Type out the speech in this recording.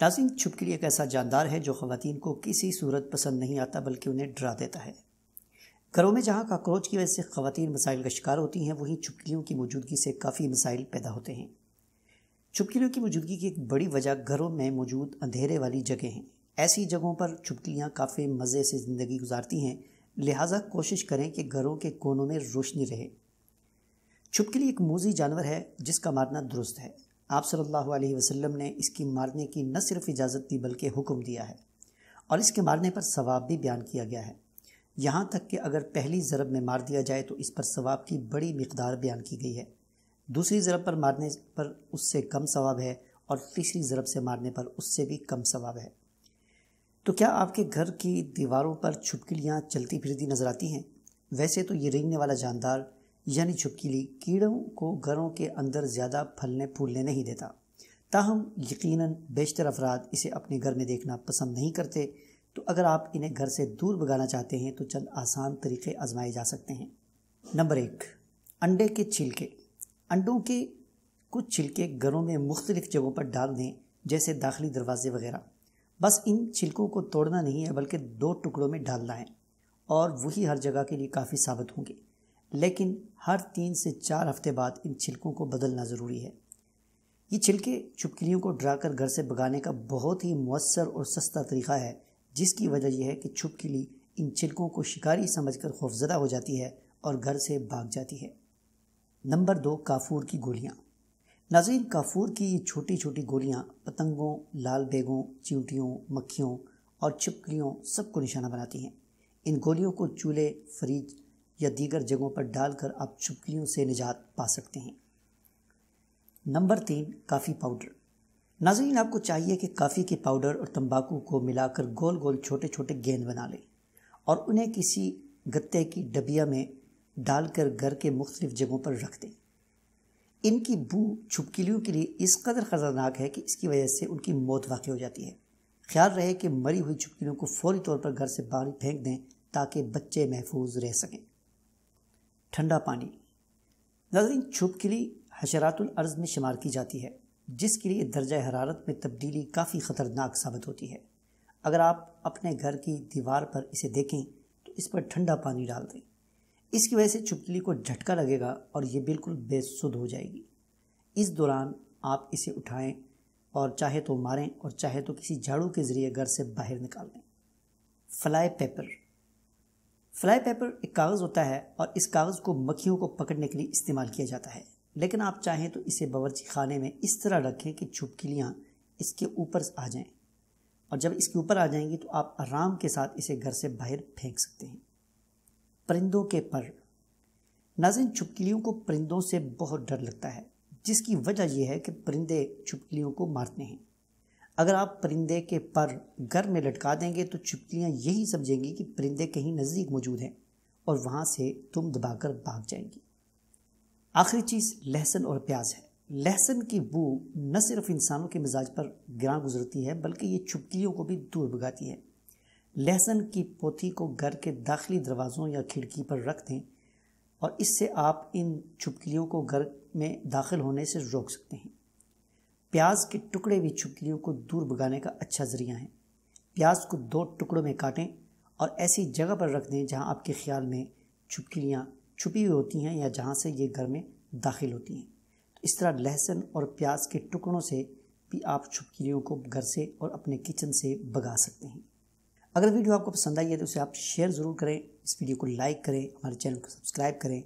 ناظرین، چھپکلی ایک ایسا جاندار ہے جو خواتین کو کسی صورت پسند نہیں آتا بلکہ انہیں ڈرا دیتا ہے۔ گھروں میں جہاں کاکروچ کی وجہ سے خواتین مسائل کا شکار ہوتی ہیں، وہیں چھپکلیوں کی موجودگی سے کافی مسائل پیدا ہوتے ہیں۔ چھپکلیوں کی موجودگی کی ایک بڑی وجہ گھروں میں موجود اندھیرے والی جگہیں ہیں۔ ایسی جگہوں پر چھپکلیاں کافی مزے سے زندگی گزارتی ہیں، لہٰذا کوشش کریں کہ گھروں کے کونوں میں روشنی رہے۔ چھپکلی ایک موذی جانور ہے جس کا مارنا درست ہے۔ آپ صلی اللہ علیہ وسلم نے اس کی مارنے کی نہ صرف اجازت دی بلکہ حکم دیا ہے، اور اس کے مارنے پر ثواب بھی بیان کیا گیا ہے۔ یہاں تک کہ اگر پہلی ضرب میں مار دیا جائے تو اس پر ثواب کی بڑی مقدار بیان کی گئی ہے، دوسری ضرب پر مارنے پر اس سے کم ثواب ہے، اور تیسری ضرب سے مارنے پر اس سے بھی کم ثواب ہے۔ تو کیا آپ کے گھر کی دیواروں پر چھپکلیاں چلتی پھرتی نظر آتی ہیں؟ ویسے تو یہ رینگنے والا جاندار یعنی چھپکلی کیڑوں کو گھروں کے اندر زیادہ پھلنے پھولنے نہیں دیتا، تاہم یقیناً بیشتر افراد اسے اپنے گھر میں دیکھنا پسند نہیں کرتے۔ تو اگر آپ انہیں گھر سے دور بھگانا چاہتے ہیں تو چند آسان طریقے آزمائے جا سکتے ہیں۔ نمبر 1، انڈے کے چھلکے۔ انڈوں کے کچھ چھلکے گھروں میں مختلف جگہوں پر ڈال دیں، جیسے داخلی دروازے وغیرہ۔ بس ان چھلکوں کو توڑنا نہیں ہے بلکہ 2 ٹکڑوں میں ڈالنا ہے، اور وہی ہر جگہ کے لیے کافی ثابت ہوں گے، لیکن ہر 3 سے 4 ہفتے بعد ان چھلکوں کو بدلنا ضروری ہے۔ یہ چھلکے چھپکلیوں کو ڈرا کر گھر سے بھگانے کا بہت ہی مؤثر اور سستا طریقہ ہے، جس کی وجہ یہ ہے کہ چھپکلی ان چھلکوں کو شکاری سمجھ کر خوفزدہ ہو جاتی ہے اور گھر سے بھاگ جاتی ہے۔ نمبر 2، کافور کی گولیاں۔ ناظرین، کافور کی یہ چھوٹی چھوٹی گولیاں پتنگوں، لال بیگوں، چیونٹیوں، مکھیوں اور چھپکلیوں سب کو نشانہ بناتی ہیں۔ ان گولیوں کو چولہے، فریج یا دیگر جگہوں پر ڈال کر آپ چھپکلیوں سے نجات پا سکتے ہیں۔ Number 3، coffee powder. ناظرین، آپ کو چاہیے کہ کافی کے پاؤڈر اور تمباکو کو ملا کر گول گول چھوٹے چھوٹے گیند بنا لیں اور انہیں کسی گتے کی ڈبیا میں ڈال کر گھر کے مختلف جگہوں پر رکھ دیں۔ ان کی بو چھپکلیوں کے لیے اس قدر خطرناک ہے کہ اس کی وجہ سے ان کی موت واقع ہو جاتی ہے۔ خیال رہے کہ مری ہوئی چھپکلیوں کو فوری طور پر گھر سے باہر پھینک دیں تاکہ بچے محفوظ رہ سکیں۔ ٹھنڈا پانی۔ ناظرین، چھپکلی حشرات الارض میں شمار کی جاتی ہے، جس کے لیے درجہ حرارت میں تبدیلی کافی خطرناک ثابت ہوتی ہے۔ اگر آپ اپنے گھر کی دیوار پر اسے دیکھیں تو اس پر ٹھنڈا پانی ڈال دیں۔ اس کی وجہ سے چھپکلی کو جھٹکا لگے گا اور یہ بالکل بے سدھ ہو جائے گی۔ اس دوران آپ اسے اٹھائیں اور چاہے تو ماریں اور چاہے تو کسی جھاڑو کے ذریعے گھر سے باہر نکال دیں۔ Fly paper. فلائی پیپر ایک کاغذ ہوتا ہے اور اس کاغذ کو مکھیوں کو پکڑنے کے لیے استعمال کیا جاتا ہے، لیکن آپ چاہیں تو اسے باورچی خانے میں اس طرح رکھیں کہ چھپکلیاں اس کے اوپر آ جائیں، اور جب اس کے اوپر آ جائیں گی تو آپ آرام کے ساتھ اسے گھر سے باہر پھینک سکتے ہیں۔ پرندوں کے پر۔ ناظرین، چھپکلیوں کو پرندوں سے بہت ڈر لگتا ہے، جس کی وجہ یہ ہے کہ پرندے چھپکلیوں کو مارتے ہیں۔ اگر آپ پرندے کے پر گھر میں لٹکا دیں گے تو چھپکلیاں یہی سمجھیں گی کہ پرندے کہیں نزدیک موجود ہیں اور وہاں سے دم دبا کر بھاگ جائیں گی۔ آخری چیز لہسن اور پیاز ہے۔ لہسن کی بو نہ صرف انسانوں کے مزاج پر گراں گزرتی ہے بلکہ یہ چھپکلیوں کو بھی دور بھگاتی ہے۔ لہسن کی پوتھی کو گھر کے داخلی دروازوں یا کھڑکی پر رکھ دیں اور اس سے آپ ان چھپکلیوں کو گھر میں داخل ہونے سے روک سکتے ہیں۔ پیاز کے ٹکڑے بھی چھپکلیوں کو دور بھگانے کا اچھا ذریعہ ہیں۔ پیاز کو 2 ٹکڑوں میں کاٹیں اور ایسی جگہ پر رکھ دیں جہاں آپ کے خیال میں چھپکلیاں چھپی ہوئی ہوتی ہیں یا جہاں سے یہ گھر میں داخل ہوتی ہیں۔ تو اس طرح لہسن اور پیاز کے ٹکڑوں سے بھی آپ چھپکلیوں کو گھر سے اور اپنے کچن سے بھگا سکتے ہیں۔ اگر ویڈیو آپ کو پسند آئی ہے تو اسے آپ شیئر ضرور کریں، اس ویڈیو کو لائک کریں، ہمارے چینل کو سبسکرائب کریں۔